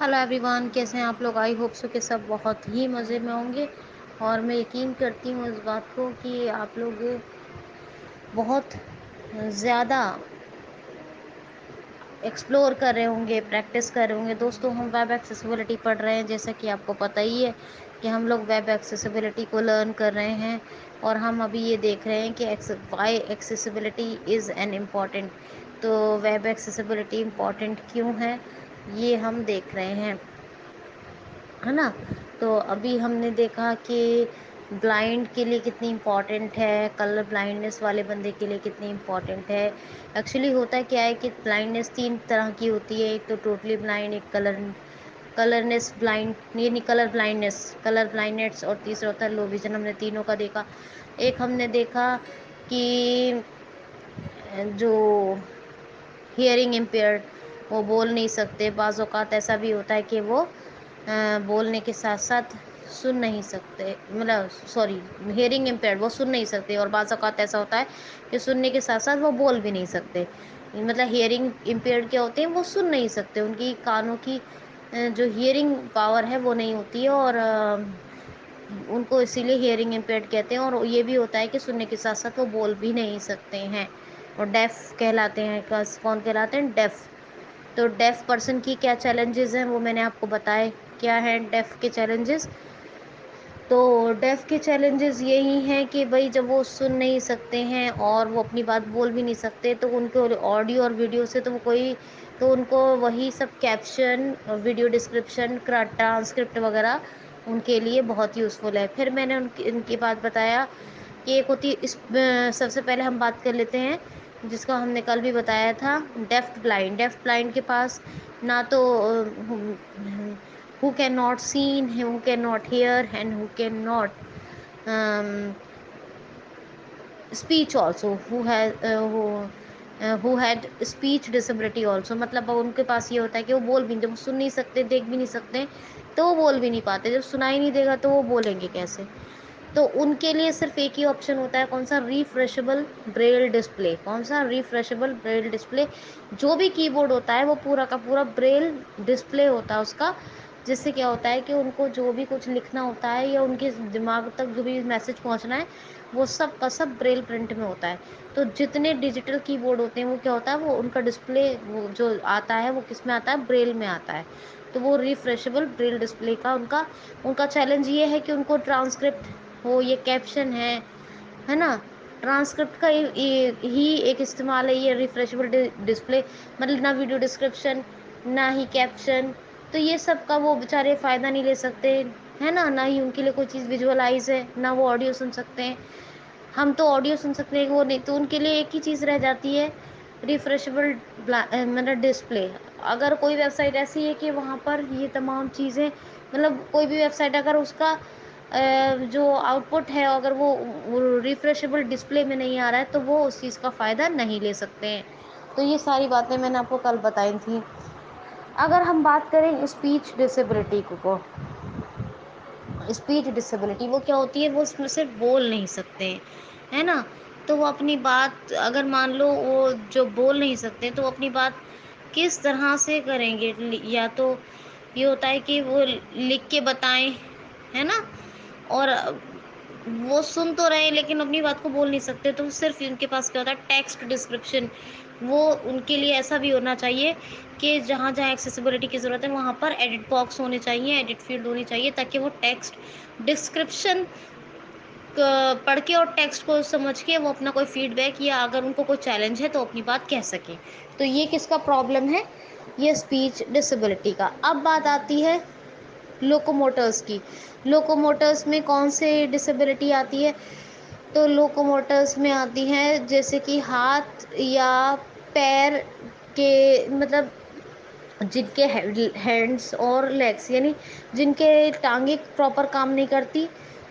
Hello every one, کیسے ہیں آپ لوگ؟ آئی ہوپ سو کہ سب بہت ہی مزے میں ہوں گے، اور میں یقین کرتی ہوں اس بات کو کہ آپ لوگ بہت زیادہ ایکسپلور کر رہے ہوں گے، پریکٹس کر رہے ہوں گے۔ دوستوں، ہم ویب ایکسیسیبلٹی پڑھ رہے ہیں، جیسا کہ آپ کو پتہ ہی ہے کہ ہم لوگ ویب ایکسیسیبلٹی کو لرن کر رہے ہیں، اور ہم ابھی یہ دیکھ رہے ہیں کہ why accessibility is an important. تو ویب ایکسیسیبلٹی امپورٹنٹ کیوں ہے یہ ہم دیکھ رہے ہیں، ہے نا؟ تو ابھی ہم نے دیکھا کہ بلائنڈ کے لیے کتنی امپورٹنٹ ہے، کلر بلائنڈنس والے بندے کے لیے کتنی امپورٹنٹ ہے۔ ایکچولی ہوتا کیا ہے کہ بلائنڈنس تین طرح کی ہوتی ہے، ایک تو ٹوٹلی بلائنڈ، ایک کلرنس بلائنڈ، یعنی کلر بلائنڈنس، اور تیسرا ہوتا ہے لو ویژن۔ ہم نے تینوں کا دیکھا۔ ایک ہم نے دیکھا کہ جو ہیئرنگ امپیئرڈ، وہ بول نہیں سکتے، بعض اوقات ایسا بھی ہوتا ہے کہ وہ بولنے کے ساتھ ساتھ سن نہیں سکتے، ہیئرنگ امپیئرڈ، وہ سن نہیں سکتے، اور بعض اوقات ایسا ہوتا ہے کہ سننے کے ساتھ ساتھ وہ بول بھی نہیں سکتے۔ مطلب ہیئرنگ امپیئرڈ کیا ہوتے ہیں؟ وہ سن نہیں سکتے، ان کی کانوں کی جو ہیئرنگ پاور ہے وہ نہیں ہوتی ہے، اور ان کو اسی لیے ہیئرنگ امپیئرڈ کہتے ہیں۔ اور یہ بھی ہوتا ہے کہ سننے کے ساتھ ساتھ وہ بول بھی نہیں سکتے ہیں، اور ڈیف کہلاتے ہیں۔ کون کہلاتے ہیں؟ ڈیف۔ تو ڈیف پرسن کی کیا چیلنجز ہیں وہ میں نے آپ کو بتائے۔ کیا ہیں ڈیف کے چیلنجز؟ تو ڈیف کے چیلنجز یہی ہیں کہ بھائی جب وہ سن نہیں سکتے ہیں اور وہ اپنی بات بول بھی نہیں سکتے، تو ان کو آڈیو اور ویڈیو سے تو ان کو وہی سب کیپشن، ویڈیو ڈسکرپشن، ٹرانسکرپٹ وغیرہ ان کے لیے بہت یوزفل ہے۔ پھر میں نے ان کی بات بتایا کہ ایک ہوتی سب سے پہلے ہم بات کر لیتے ہیں جس کو ہم نے کل بھی بتایا تھا، ڈیف بلائنڈ۔ ڈیف بلائنڈ کے پاس نہ تو who cannot seen, who cannot hear, and who cannot speech also, who had speech disability also۔ مطلب ان کے پاس یہ ہوتا ہے کہ وہ بول بھی نہیں، جب سن نہیں سکتے، دیکھ بھی نہیں سکتے، تو وہ بول بھی نہیں پاتے۔ جب سنائی نہیں دے گا تو وہ بولیں گے کیسے؟ تو ان کے لیے صرف ایک ہی آپشن ہوتا ہے، کون سا؟ ریفریشبل بریل ڈسپلے۔ کون سا؟ ریفریشبل بریل ڈسپلے۔ جو بھی کی بورڈ ہوتا ہے وہ پورا کا پورا بریل ڈسپلے ہوتا ہے اس کا، جس سے کیا ہوتا ہے کہ ان کو جو بھی کچھ لکھنا ہوتا ہے یا ان کے دماغ تک جو بھی میسج پہنچنا ہے وہ سب کا سب بریل پرنٹ میں ہوتا ہے۔ تو جتنے ڈیجیٹل کی بورڈ ہوتے ہیں وہ کیا ہوتا ہے، وہ ان کا ڈسپلے وہ جو آتا ہے وہ کس میں آتا ہے؟ بریل میں آتا ہے۔ تو وہ ریفریشبل بریل ڈسپلے کا ان کا چیلنج یہ ہے کہ ان کو ٹرانسکرپٹ ہو، یہ کیپشن ہے نا، ٹرانسکرپٹ کا ہی ایک استعمال ہے یہ ریفریشبل ڈسپلے۔ مطلب نہ ویڈیو ڈسکرپشن، نہ ہی کیپشن، تو یہ سب کا وہ بیچارے فائدہ نہیں لے سکتے، ہے نا؟ نہ ہی ان کے لیے کوئی چیز ویژولائز ہے، نہ وہ آڈیو سن سکتے ہیں۔ ہم تو آڈیو سن سکتے ہیں، وہ نہیں، تو ان کے لیے ایک ہی چیز رہ جاتی ہے، ریفریشبل مطلب ڈسپلے۔ اگر کوئی ویب سائٹ ایسی ہے کہ وہاں پر یہ تمام چیزیں، مطلب کوئی بھی ویب سائٹ اگر اس کا جو آؤٹ پٹ ہے اگر وہ ریفریشبل ڈسپلے میں نہیں آ رہا ہے تو وہ اس چیز کا فائدہ نہیں لے سکتے ہیں۔ تو یہ ساری باتیں میں نے آپ کو کل بتائی تھیں۔ اگر ہم بات کریں اسپیچ ڈسیبلٹی کو، اسپیچ ڈسیبلٹی وہ کیا ہوتی ہے؟ وہ صرف بول نہیں سکتے، ہے نا؟ تو وہ اپنی بات، اگر مان لو وہ جو بول نہیں سکتے تو وہ اپنی بات کس طرح سے کریں گے؟ یا تو یہ ہوتا ہے کہ وہ لکھ کے بتائیں، ہے نا؟ اور وہ سن تو رہے لیکن اپنی بات کو بول نہیں سکتے، تو صرف ان کے پاس کیا ہوتا ہے؟ Text description. وہ ان کے لیے ایسا بھی ہونا چاہیے کہ جہاں جہاں ایکسیسیبلٹی کی ضرورت ہے وہاں پر ایڈٹ باکس ہونے چاہیے، ایڈٹ فیلڈ ہونی چاہیے، تاکہ وہ ٹیکسٹ ڈسکرپشن پڑھ کے اور ٹیکسٹ کو سمجھ کے وہ اپنا کوئی فیڈ بیک یا اگر ان کو کوئی چیلنج ہے تو اپنی بات کہہ سکیں۔ تو یہ کس کا پرابلم ہے؟ یہ اسپیچ ڈسیبلٹی کا۔ اب بات آتی ہے لوکوموٹرز کی۔ لوکوموٹرز میں کون سے ڈسیبلٹی آتی ہے؟ تو لوکوموٹرز میں آتی ہیں جیسے کہ ہاتھ یا پیر کے، مطلب جن کے ہینڈس اور لیگس، یعنی جن کے ٹانگیں پراپر کام نہیں کرتی،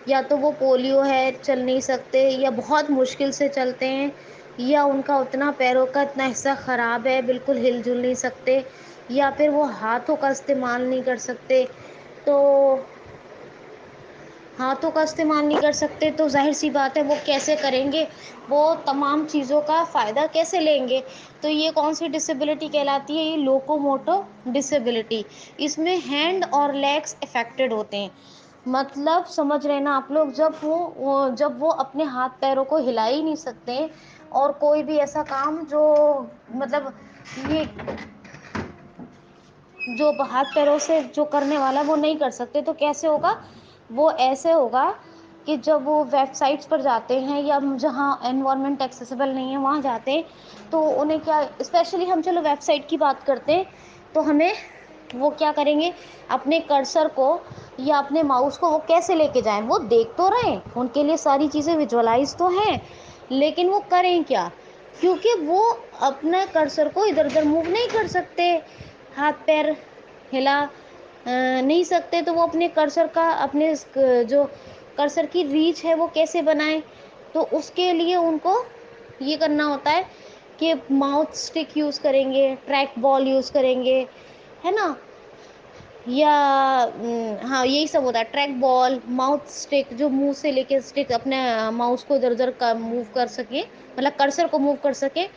یا تو وہ پولیو ہے، چل نہیں سکتے، یا بہت مشکل سے چلتے ہیں، یا ان کا اتنا پیروں کا اتنا حصہ خراب ہے بالکل ہل جل نہیں سکتے، یا پھر وہ ہاتھوں کا استعمال نہیں کر سکتے۔ تو ہاتھوں کا استعمال نہیں کر سکتے تو ظاہر سی بات ہے وہ کیسے کریں گے، وہ تمام چیزوں کا فائدہ کیسے لیں گے؟ تو یہ کون سی ڈسیبلٹی کہلاتی ہے؟ یہ لوکوموٹو ڈسیبلٹی. اس میں ہینڈ اور لیگس افیکٹڈ ہوتے ہیں. مطلب سمجھ رہے نا آپ لوگ، جب وہ اپنے ہاتھ پیروں کو ہلا ہی نہیں سکتے اور کوئی بھی ایسا کام جو مطلب یہ جو ہاتھ پیروں سے جو کرنے والا وہ نہیں کر سکتے تو کیسے ہوگا؟ وہ ایسے ہوگا کہ جب وہ ویب سائٹس پر جاتے ہیں یا جہاں انوائرمنٹ ایکسیسیبل نہیں ہے وہاں جاتے ہیں تو انہیں کیا، اسپیشلی ہم چلو ویب سائٹ کی بات کرتے ہیں تو ہمیں وہ کیا کریں گے، اپنے کرسر کو یا اپنے ماؤس کو وہ کیسے لے کے جائیں؟ وہ دیکھ تو رہے ہیں، ان کے لیے ساری چیزیں ویژوائز تو ہیں، لیکن وہ کریں کیا؟ کیونکہ وہ اپنا کرسر کو ادھر ادھر موو نہیں کر سکتے، ہاتھ پیر ہلا نہیں سکتے، تو وہ اپنے کرسر کا، اپنے جو کرسر کی ریچ ہے وہ کیسے بنائیں؟ تو اس کے لیے ان کو یہ کرنا ہوتا ہے کہ ماؤتھ اسٹک یوز کریں گے، ٹریک بال یوز کریں گے، ہے نا، یا ہاں یہی سب ہوتا ہے، ٹریک بال، ماؤتھ اسٹک جو منہ سے لے کے اسٹک اپنے ماؤس کو ادھر ادھر موو کر سکیں، مطلب کرسر کو موو کر سکیں.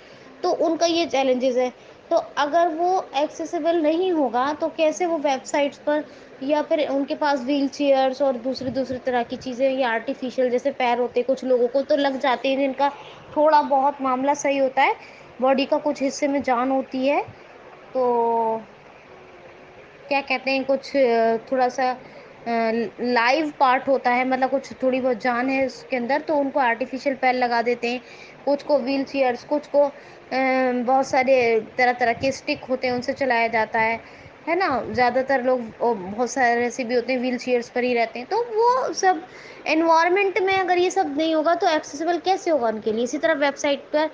تو ان کا یہ چیلنجز ہے. تو اگر وہ ایکسیسیبل نہیں ہوگا تو کیسے وہ ویب سائٹس پر، یا پھر ان کے پاس ویل چیئرس اور دوسری طرح کی چیزیں یا آرٹیفیشیل جیسے پیر ہوتے کچھ لوگوں کو تو لگ جاتے ہیں جن کا تھوڑا بہت معاملہ صحیح ہوتا ہے، باڈی کا کچھ حصے میں جان ہوتی ہے تو کیا کہتے ہیں کچھ تھوڑا سا لائیو پارٹ ہوتا ہے، مطلب کچھ تھوڑی بہت جان ہے اس کے اندر، تو ان کو آرٹیفیشیل پیر لگا دیتے ہیں. کچھ کو ویل چیئرس، کچھ کو بہت سارے طرح طرح کے اسٹک ہوتے ہیں ان سے چلایا جاتا ہے نا. زیادہ تر لوگ بہت سارے ایسے بھی ہوتے ہیں ویل چیئرس پر ہی رہتے ہیں. تو وہ سب انوائرمنٹ میں اگر یہ سب نہیں ہوگا تو ایکسیسیبل کیسے ہوگا ان کے لیے؟ اسی طرح ویب سائٹ پر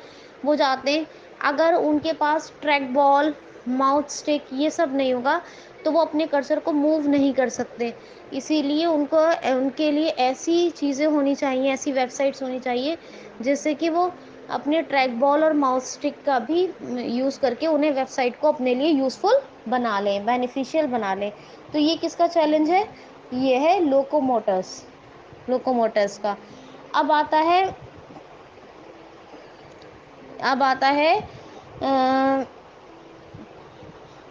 وہ جاتے ہیں، اگر ان کے پاس ٹریک بال، ماؤتھ اسٹک یہ سب نہیں ہوگا تو وہ اپنے کرسر کو موو نہیں کر سکتے. اسی لیے ان کے لیے ایسی چیزیں ہونی چاہیے، ایسی ویب سائٹس ہونی چاہیے جس سے کہ وہ اپنے ٹریک بال اور ماؤس اسٹک کا بھی یوز کر کے انہیں ویب سائٹ کو اپنے لیے یوزفل بنا لیں، بینیفیشیل بنا لیں. تو یہ کس کا چیلنج ہے؟ یہ ہے لوکوموٹرس کا. اب آتا ہے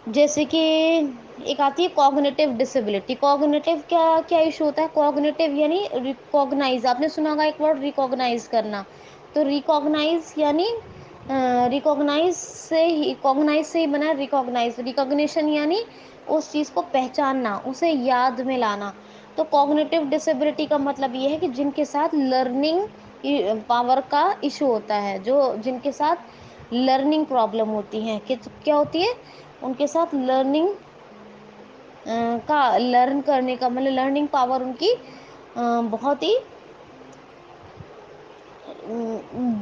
جیسے کہ ایک آتی ہے کوگنیٹو ڈسیبلٹی. کوگنیٹو کیا ایشو ہوتا ہے؟ کوگنیٹو یعنی ریکوگنائز، آپ نے سنا ہوگا ایک ورڈ ریکوگنائز کرنا. تو ریکوگنائز یعنی ریکوگنائز سے ہی بنا ریکوگنیشن یعنی اس چیز کو پہچاننا، اسے یاد میں لانا. تو کوگنیٹو ڈسیبلٹی کا مطلب یہ ہے کہ جن کے ساتھ لرننگ پاور کا ایشو ہوتا ہے، جن کے ساتھ لرننگ پرابلم ہوتی ہیں. کیا ہوتی ہے؟ ان کے ساتھ لرن کرنے کا مطلب لرننگ پاور ان کی بہت ہی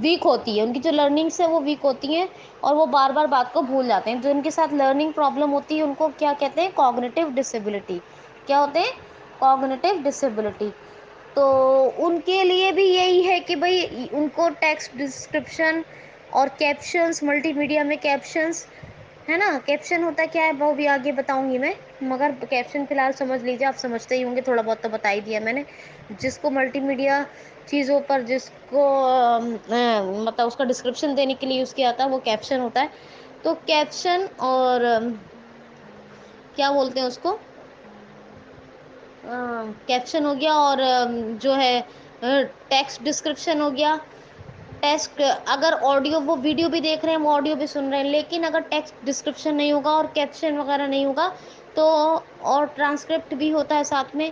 ویک ہوتی ہے، ان کی جو لرننگس ہے وہ ویک ہوتی ہیں اور وہ بار بار بات کو بھول جاتے ہیں. جو ان کے ساتھ لرننگ پرابلم ہوتی ہے ان کو کیا کہتے ہیں؟ Cognitive disability. کیا ہوتے ہیں؟ Cognitive disability. تو ان کے لیے بھی یہی ہے کہ بھائی ان کو ٹیکسٹ ڈسکرپشن اور کیپشنز، ملٹی میڈیا میں کیپشنز ہے نا. کیپشن ہوتا ہے کیا ہے وہ بھی آگے بتاؤں گی میں، مگر کیپشن فی الحال سمجھ لیجیے، آپ سمجھتے ہی ہوں گے، تھوڑا بہت تو بتا ہی دیا میں نے. جس کو ملٹی میڈیا چیزوں پر جس کو مطلب اس کا ڈسکرپشن دینے کے لیے یوز کیا جاتا ہے وہ کیپشن ہوتا ہے. تو کیپشن اور کیا بولتے ہیں اس کو، کیپشن ہو گیا اور جو ہے ٹیکسٹ ڈسکرپشن ہو گیا. ٹیکسٹ اگر آڈیو، وہ ویڈیو بھی دیکھ رہے ہیں، وہ آڈیو بھی سن رہے ہیں، لیکن اگر ٹیکسٹ ڈسکرپشن نہیں ہوگا اور کیپشن وغیرہ نہیں ہوگا تو، اور ٹرانسکرپٹ بھی ہوتا ہے ساتھ میں،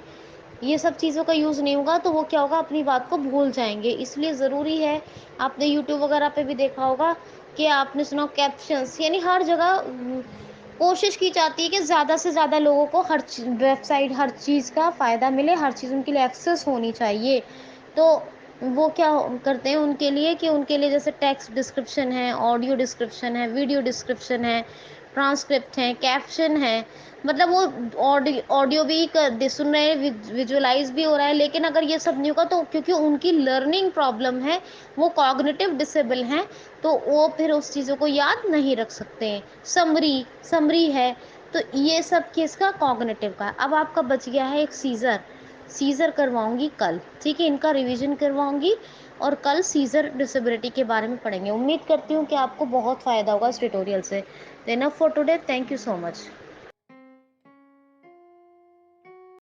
یہ سب چیزوں کا یوز نہیں ہوگا تو وہ کیا ہوگا؟ اپنی بات کو بھول جائیں گے. اس لیے ضروری ہے، آپ نے یوٹیوب وغیرہ پہ بھی دیکھا ہوگا کہ آپ نے سنا کیپشنس، یعنی ہر جگہ کوشش کی جاتی ہے کہ زیادہ سے زیادہ لوگوں کو ہر ویب سائٹ، ہر چیز کا فائدہ ملے، ہر چیز ان کے لیے ایکسیس ہونی چاہیے. تو وہ کیا کرتے ہیں ان کے لیے کہ ان کے لیے جیسے ٹیکسٹ ڈسکرپشن ہے، آڈیو ڈسکرپشن ہے، ویڈیو ڈسکرپشن ہے، ٹرانسکرپٹ ہے، کیپشن ہے، مطلب وہ آڈیو بھی سن رہے ہیں، ویژولائز بھی ہو رہا ہے. لیکن اگر یہ سب نہیں ہوگا تو کیونکہ ان کی لرننگ پرابلم ہے، وہ کوگنیٹو ڈسیبل ہیں تو وہ پھر اس چیزوں کو یاد نہیں رکھ سکتے ہیں. سمری ہے. تو یہ سب کس کا؟ کوگنیٹو کا. اب آپ کا بچ گیا ہے ایک سیزر. سیزر کرواؤں گی کل، ٹھیک ہے، ان کا ریویژن کرواؤں گی اور کل سیزر ڈسیبلٹی کے بارے میں پڑھیں گے. امید کرتی ہوں کہ آپ کو بہت فائدہ ہوگا اس ٹیوٹوریل سے. Enough for today, thank you so much.